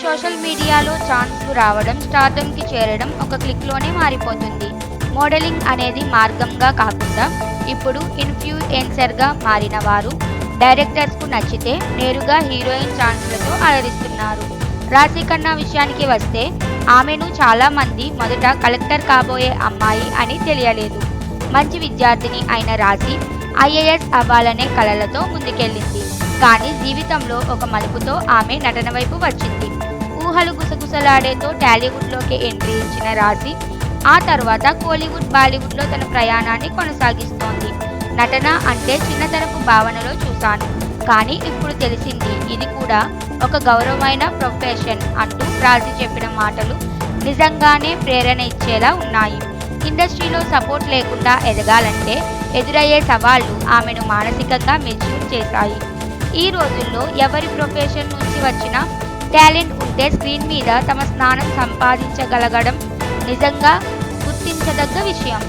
Social మీడియాలో ఛాన్స్‌లు రావడం, స్టార్డమ్‌కి చేరడం ఒక క్లిక్‌లోనే మారిపోతుంది. మోడలింగ్ అనేది మార్గంగా కాకుండా ఇప్పుడు ఇన్‌ఫ్లుయెన్సర్‌గా మారిన వారు డైరెక్టర్స్‌కు నచ్చితే నేరుగా హీరోయిన్ ఛాన్స్‌లతో అలరిస్తున్నారు. రాశి ఖన్నా విషయానికి వస్తే ఆమెను చాలామంది మొదట కలెక్టర్ కాబోయే అమ్మాయి అని తెలియలేదు. మంచి విద్యార్థిని అయిన రాశి ఐఏఎస్ అవ్వాలనే కలలతో ముందుకెళ్ళింది. కానీ జీవితంలో ఒక మలుపుతో ఆమె నటన వైపు వచ్చింది. ఊహలు గుసగుసలాడేతో టాలీవుడ్లోకి ఎంట్రీ ఇచ్చిన రాశి ఆ తర్వాత కోలీవుడ్, బాలీవుడ్లో తన ప్రయాణాన్ని కొనసాగిస్తోంది. నటన అంటే చిన్నతనపు భావనలో చూశాను, కానీ ఇప్పుడు తెలిసింది ఇది కూడా ఒక గౌరవమైన ప్రొఫెషన్ అంటూ రాశి చెప్పిన మాటలు నిజంగానే ప్రేరణ ఇచ్చేలా ఉన్నాయి. ఇండస్ట్రీలో సపోర్ట్ లేకుండా ఎదగాలంటే ఎదురయ్యే సవాళ్లు ఆమెను మానసికంగా మెచ్యూర్ చేశాయి. ఈ రోజుల్లో ఎవరి ప్రొఫెషన్ నుంచి వచ్చినా టాలెంట్ ఉంటే స్క్రీన్ మీద తమ స్థానం సంపాదించగలగడం నిజంగా గుర్తించదగ్గ విషయం.